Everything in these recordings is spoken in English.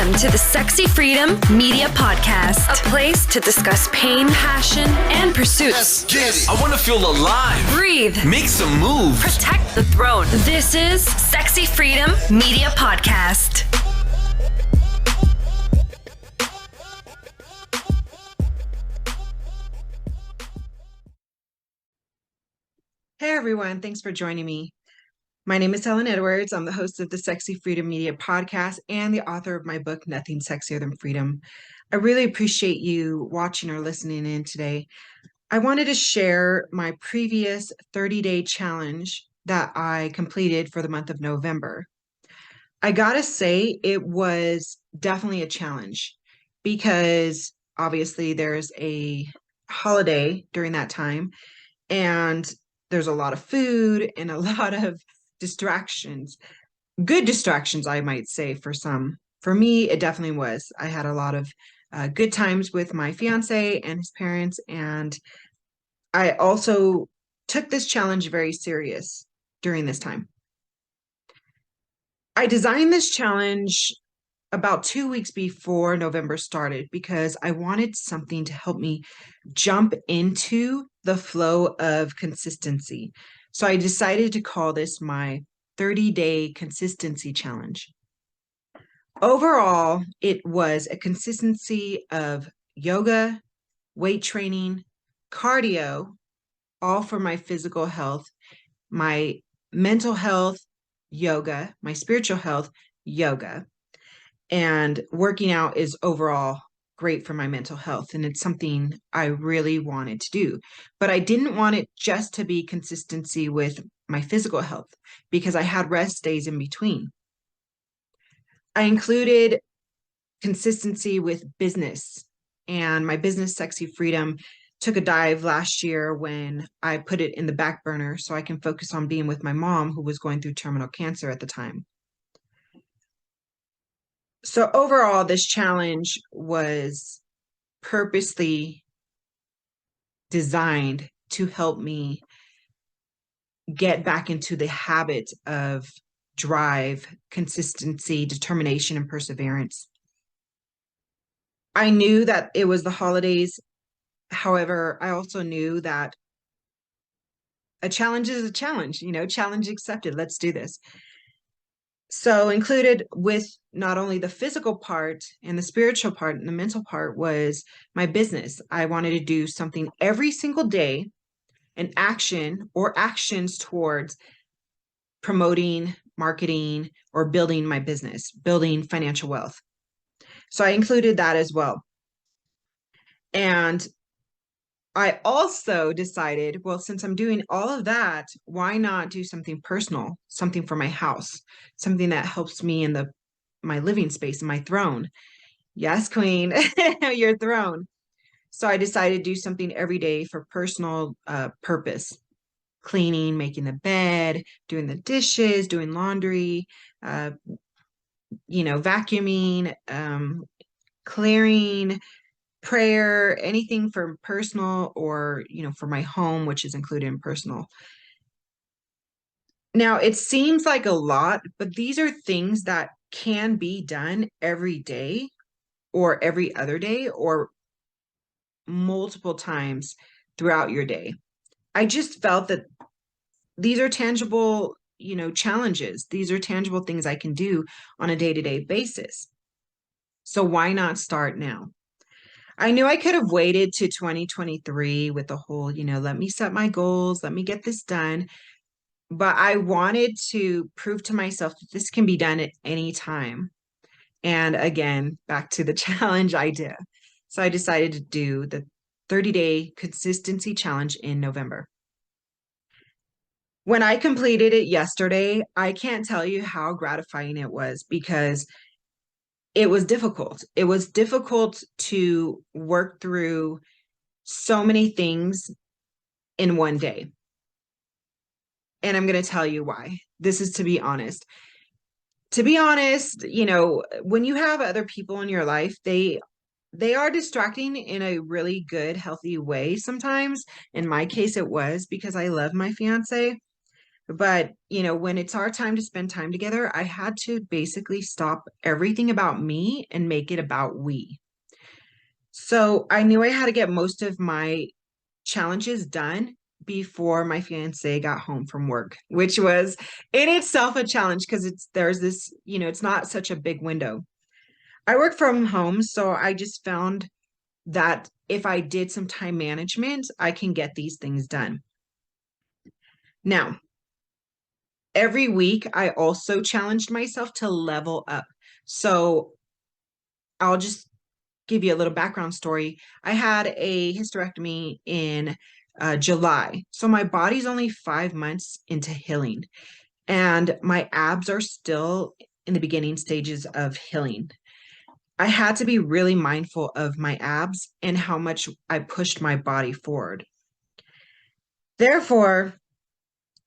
Welcome to the Sexy Freedom Media Podcast, a place to discuss pain, passion, and pursuits. Let's get it. I want to feel alive. Breathe. Make some moves. Protect the throne. This is Sexy Freedom Media Podcast. Hey everyone, thanks for joining me. My name is Helen Edwards. I'm the host of the Sexy Freedom Media Podcast and the author of my book, Nothing Sexier Than Freedom. I really appreciate you watching or listening in today. I wanted to share my previous 30-day challenge that I completed for the month of November. I gotta say, it was definitely a challenge because obviously there's a holiday during that time and there's a lot of food and a lot of distractions, good distractions, I might say, for some. For me, it definitely was. I had a lot of good times with my fiance and his parents, and I also took this challenge very serious during this time. I designed this challenge about 2 weeks before November started because I wanted something to help me jump into the flow of consistency. So I decided to call this my 30-day consistency challenge. Overall, it was a consistency of yoga, weight training, cardio, all for my physical health, my mental health, yoga, my spiritual health, yoga. And working out is overall great for my mental health. And it's something I really wanted to do. But I didn't want it just to be consistency with my physical health because I had rest days in between. I included consistency with business, and my business, Sexy Freedom, took a dive last year when I put it in the back burner so I can focus on being with my mom, who was going through terminal cancer at the time. So overall, this challenge was purposely designed to help me get back into the habit of drive, consistency, determination, and perseverance. I knew that it was the holidays. However, I also knew that a challenge is a challenge, challenge accepted. Let's do this. So included with not only the physical part and the spiritual part and the mental part was my business. I wanted to do something every single day, an action or actions towards promoting, marketing, or building my business, building financial wealth. So I included that as well. And I also decided, well, since I'm doing all of that, why not do something personal, something for my house, something that helps me in my living space, my throne. Yes, queen, your throne. So I decided to do something every day for personal purpose, cleaning, making the bed, doing the dishes, doing laundry, vacuuming, clearing, prayer, anything for personal or, for my home, which is included in personal. Now, it seems like a lot, but these are things that can be done every day or every other day or multiple times throughout your day. I just felt that these are tangible, challenges. These are tangible things I can do on a day-to-day basis. So why not start now? I knew I could have waited to 2023 with the whole, let me set my goals, let me get this done. But I wanted to prove to myself that this can be done at any time. And again, back to the challenge idea. So I decided to do the 30-day consistency challenge in November. When I completed it yesterday, I can't tell you how gratifying it was because it was difficult. It was difficult to work through so many things in one day. And I'm going to tell you why. This is to be honest. To be honest, when you have other people in your life, they are distracting in a really good, healthy way sometimes. In my case, it was because I love my fiance. But, when it's our time to spend time together, I had to basically stop everything about me and make it about we. So I knew I had to get most of my challenges done before my fiance got home from work, which was in itself a challenge because there's this, it's not such a big window. I work from home, so I just found that if I did some time management, I can get these things done. Now, every week I also challenged myself to level up. So I'll just give you a little background story. I had a hysterectomy in July. So my body's only 5 months into healing, and my abs are still in the beginning stages of healing. I had to be really mindful of my abs and how much I pushed my body forward. Therefore,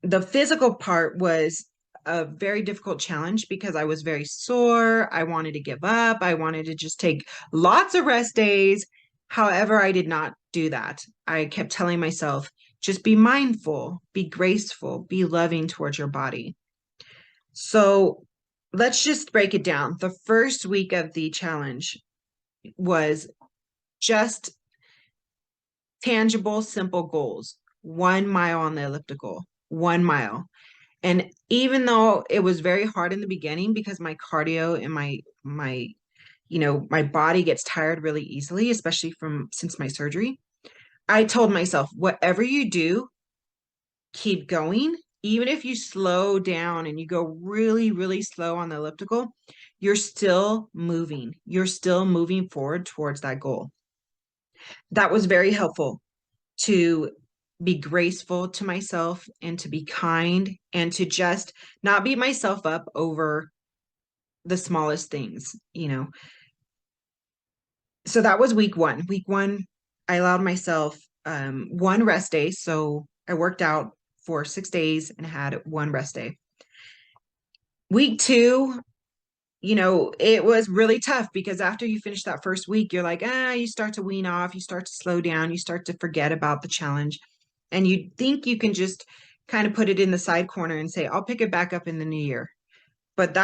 the physical part was a very difficult challenge because I was very sore. I wanted to give up. I wanted to just take lots of rest days. However, I did not do that. I kept telling myself, just be mindful, be graceful, be loving towards your body. So let's just break it down. The first week of the challenge was just tangible, simple goals. 1 mile on the elliptical, 1 mile. And even though it was very hard in the beginning because my cardio and my body gets tired really easily, especially since my surgery, I told myself, whatever you do, keep going. Even if you slow down and you go really, really slow on the elliptical, you're still moving. You're still moving forward towards that goal. That was very helpful to be graceful to myself and to be kind and to just not beat myself up over the smallest things. So that was week one. Week one, I allowed myself one rest day. So I worked out for 6 days and had one rest day. Week two, it was really tough because after you finish that first week, you're like, you start to wean off, you start to slow down, you start to forget about the challenge. And you think you can just kind of put it in the side corner and say, I'll pick it back up in the new year. But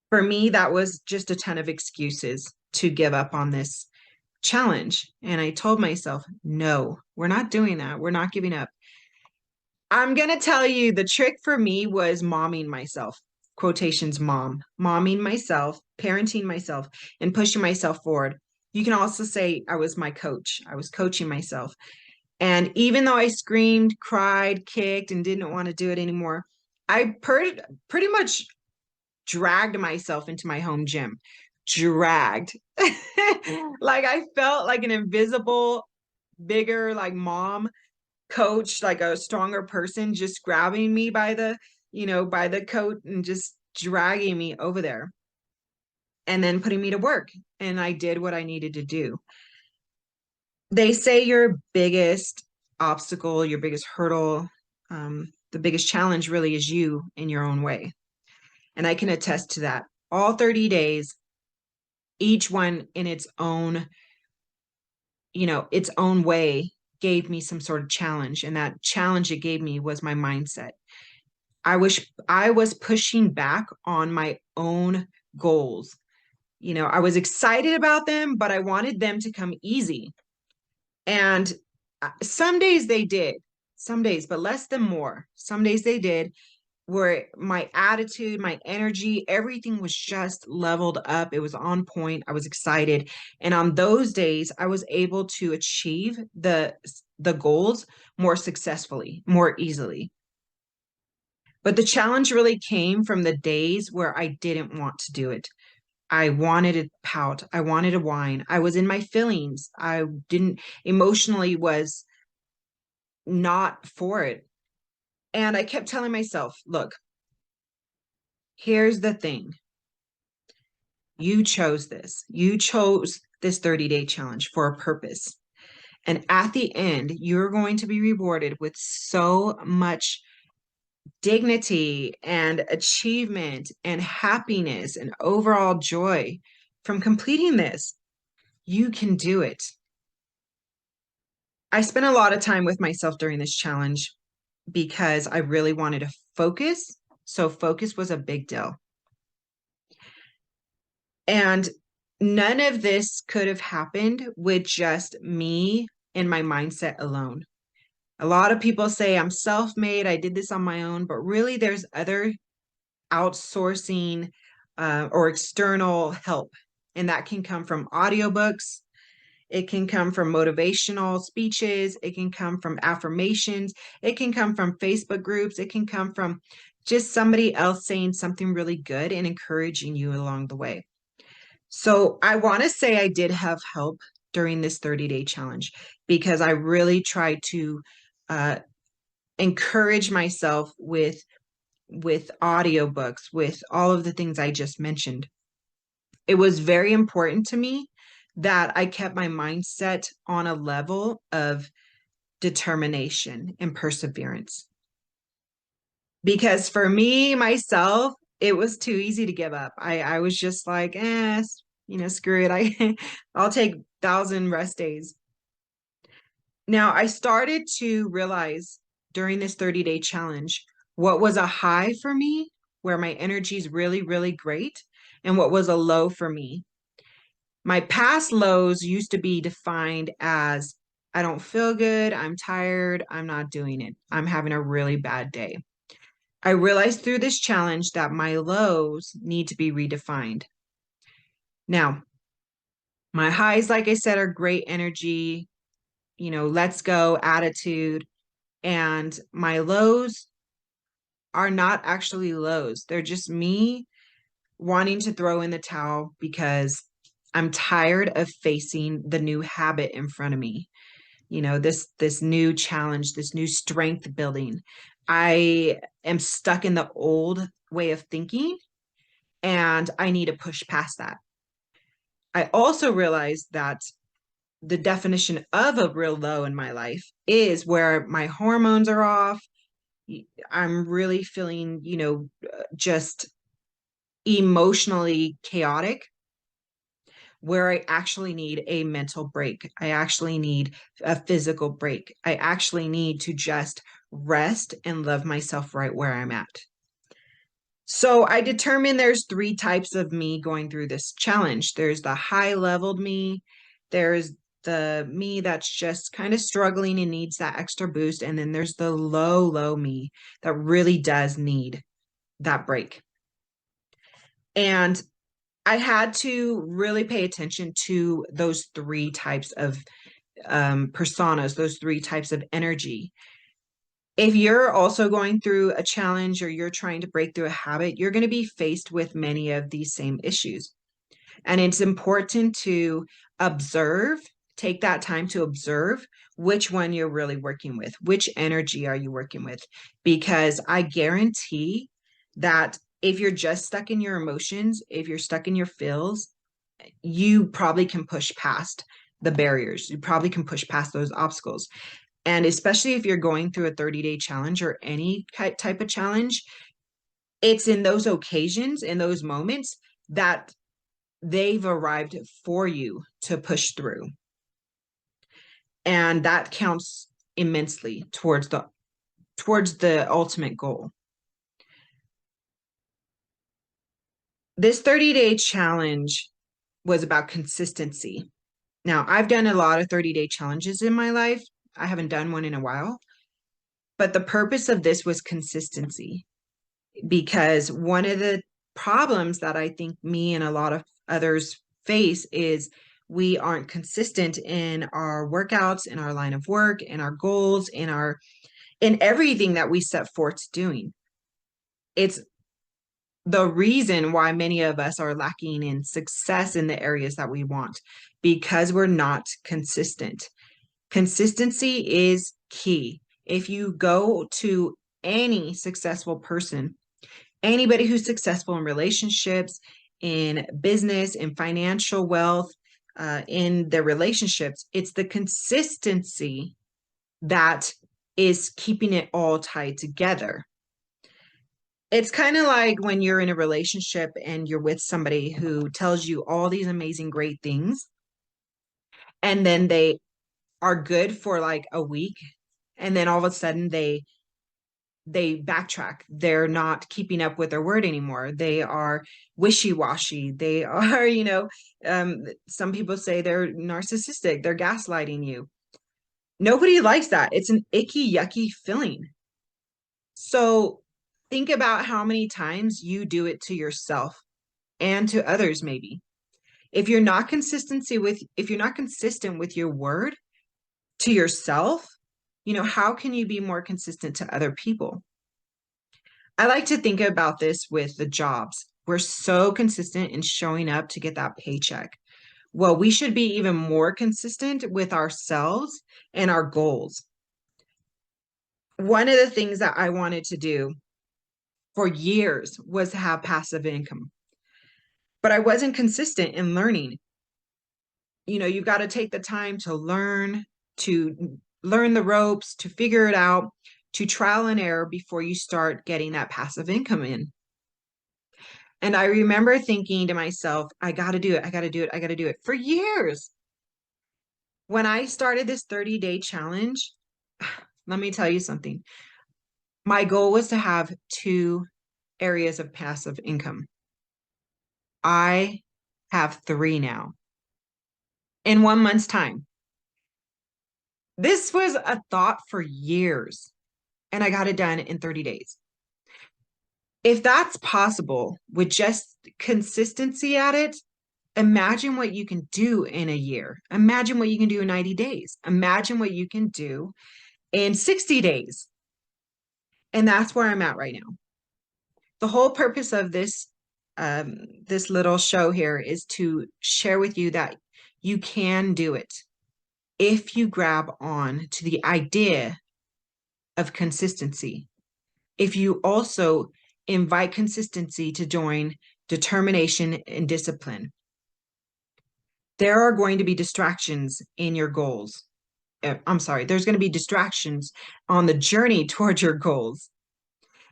for me, that was just a ton of excuses to give up on this challenge. And I told myself, no, we're not doing that. We're not giving up. I'm going to tell you the trick for me was momming myself, quotations momming myself, parenting myself, and pushing myself forward. You can also say I was my coach. I was coaching myself. And even though I screamed, cried, kicked, and didn't want to do it anymore, I pretty much dragged myself into my home gym. Dragged. Like I felt like an invisible, bigger, like mom coach, like a stronger person just grabbing me by the coat and just dragging me over there and then putting me to work. And I did what I needed to do. They say your biggest obstacle, your biggest hurdle, the biggest challenge really is you in your own way. And I can attest to that. All 30 days, each one in its own way gave me some sort of challenge. And that challenge it gave me was my mindset. I was pushing back on my own goals. I was excited about them, but I wanted them to come easy. And some days they did, some days, but less than more. Some days they did, where my attitude, my energy, everything was just leveled up. It was on point. I was excited. And on those days, I was able to achieve the goals more successfully, more easily. But the challenge really came from the days where I didn't want to do it. I wanted to pout. I wanted to whine. I was in my feelings. I didn't emotionally was not for it. And I kept telling myself, look, here's the thing. You chose this. You chose this 30-day challenge for a purpose. And at the end, you're going to be rewarded with so much dignity and achievement and happiness and overall joy from completing this. You can do it. I spent a lot of time with myself during this challenge. because I really wanted to focus. So focus was a big deal. And none of this could have happened with just me and my mindset alone. A lot of people say I'm self-made, I did this on my own, but really there's other outsourcing or external help. And that can come from audiobooks. It can come from motivational speeches. It can come from affirmations. It can come from Facebook groups. It can come from just somebody else saying something really good and encouraging you along the way. So I want to say I did have help during this 30-day challenge because I really tried to uh, encourage myself with audiobooks, with all of the things I just mentioned. It was very important to me that I kept my mindset on a level of determination and perseverance. Because for me, myself, it was too easy to give up. I was just like, screw it. I'll take 1,000 rest days. Now, I started to realize during this 30-day challenge what was a high for me, where my energy is really, really great, and what was a low for me. My past lows used to be defined as I don't feel good, I'm tired, I'm not doing it, I'm having a really bad day. I realized through this challenge that my lows need to be redefined. Now, my highs, like I said, are great energy, let's go attitude. And my lows are not actually lows. They're just me wanting to throw in the towel because I'm tired of facing the new habit in front of me. This new challenge, this new strength building. I am stuck in the old way of thinking and I need to push past that. I also realized that the definition of a real low in my life is where my hormones are off. I'm really feeling, just emotionally chaotic, where I actually need a mental break. I actually need a physical break. I actually need to just rest and love myself right where I'm at. So I determined there's 3 types of me going through this challenge. There's the high leveled me. There's the me that's just kind of struggling and needs that extra boost. And then there's the low me that really does need that break. And I had to really pay attention to those 3 types of personas, those 3 types of energy. If you're also going through a challenge or you're trying to break through a habit, you're going to be faced with many of these same issues. And it's important to observe, take that time to observe which one you're really working with, which energy are you working with? Because I guarantee that if you're just stuck in your emotions, if you're stuck in your feels, you probably can push past the barriers. You probably can push past those obstacles. And especially if you're going through a 30-day challenge or any type of challenge, it's in those occasions, in those moments that they've arrived for you to push through. And that counts immensely towards the ultimate goal. This 30-day challenge was about consistency. Now, I've done a lot of 30-day challenges in my life. I haven't done one in a while. But the purpose of this was consistency, because one of the problems that I think me and a lot of others face is we aren't consistent in our workouts, in our line of work, in our goals, in everything that we set forth doing. It's the reason why many of us are lacking in success in the areas that we want, because we're not consistent. Consistency is key. If you go to any successful person, anybody who's successful in relationships, in business, in financial wealth, in their relationships, it's the consistency that is keeping it all tied together. It's kind of like when you're in a relationship and you're with somebody who tells you all these amazing, great things, and then they are good for like a week, and then all of a sudden they they backtrack. They're not keeping up with their word anymore. They are wishy-washy. They are, some people say they're narcissistic. They're gaslighting you. Nobody likes that. It's an icky, yucky feeling. So think about how many times you do it to yourself and to others, maybe. If you're not consistent with your word to yourself, how can you be more consistent to other people? I like to think about this with the jobs. We're so consistent in showing up to get that paycheck. Well, we should be even more consistent with ourselves and our goals. One of the things that I wanted to do for years was to have passive income, but I wasn't consistent in learning. You've got to take the time to learn the ropes, to figure it out, to trial and error before you start getting that passive income in. And I remember thinking to myself, I got to do it. I got to do it. I got to do it for years. When I started this 30-day challenge, let me tell you something. My goal was to have 2 areas of passive income. I have 3 now in 1 month's time. This was a thought for years, and I got it done in 30 days. If that's possible with just consistency at it, imagine what you can do in a year. Imagine what you can do in 90 days. Imagine what you can do in 60 days. And that's where I'm at right now. The whole purpose of this little show here is to share with you that you can do it if you grab on to the idea of consistency. If you also invite consistency to join determination and discipline. There are going to be distractions in your goals. There's going to be distractions on the journey towards your goals.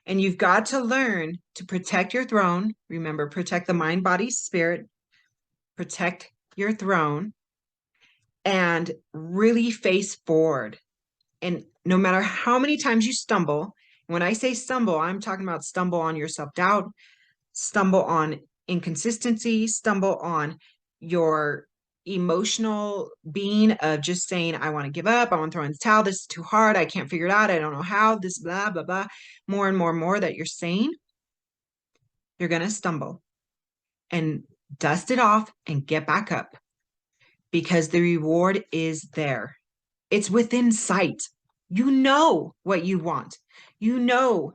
And you've got to learn to protect your throne. Remember, protect the mind, body, spirit. Protect your throne and really face forward. And no matter how many times you stumble, when I say stumble, I'm talking about stumble on your self-doubt, stumble on inconsistency, stumble on your emotional being of just saying, I want to give up, I want to throw in the towel, this is too hard, I can't figure it out, I don't know how, this blah, blah, blah, more and more that you're saying, you're going to stumble and dust it off and get back up because the reward is there. It's within sight. You know what you want. You know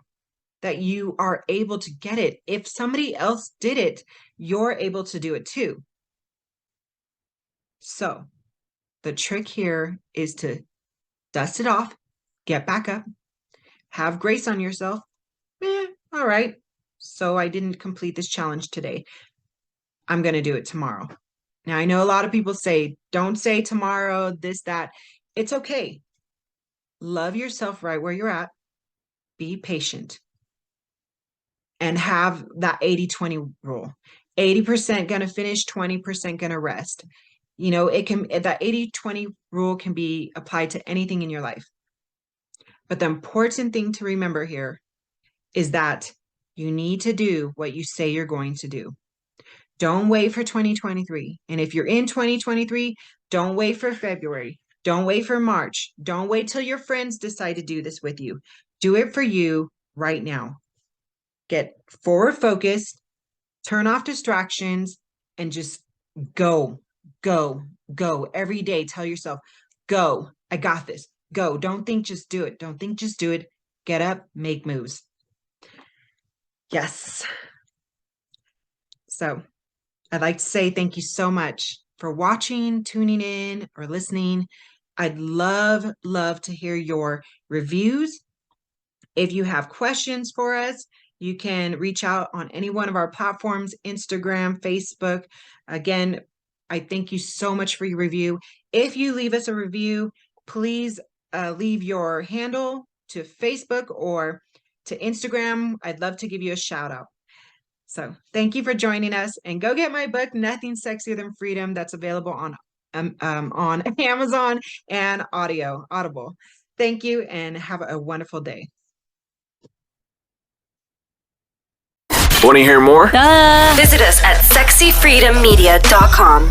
that you are able to get it. If somebody else did it, you're able to do it too. So the trick here is to dust it off, get back up, have grace on yourself. All right. So I didn't complete this challenge today. I'm going to do it tomorrow. Now, I know a lot of people say, don't say tomorrow, this, that. It's okay. Love yourself right where you're at. Be patient. And have that 80-20 rule. 80% going to finish, 20% going to rest. That 80-20 rule can be applied to anything in your life. But the important thing to remember here is that you need to do what you say you're going to do. Don't wait for 2023. And if you're in 2023, don't wait for February. Don't wait for March. Don't wait till your friends decide to do this with you. Do it for you right now. Get forward focused, turn off distractions, and just go, go, go. Every day, tell yourself, go, I got this. Go. Don't think, just do it. Don't think, just do it. Get up, make moves. Yes. So I'd like to say thank you so much for watching, tuning in, or listening. I'd love to hear your reviews. If you have questions for us, you can reach out on any one of our platforms, Instagram, Facebook. Again, I thank you so much for your review. If you leave us a review, please leave your handle to Facebook or to Instagram. I'd love to give you a shout out. So thank you for joining us, and go get my book, Nothing Sexier Than Freedom. That's available on Amazon and Audible. Thank you, and have a wonderful day. Want to hear more? Visit us at SexyFreedomMedia.com.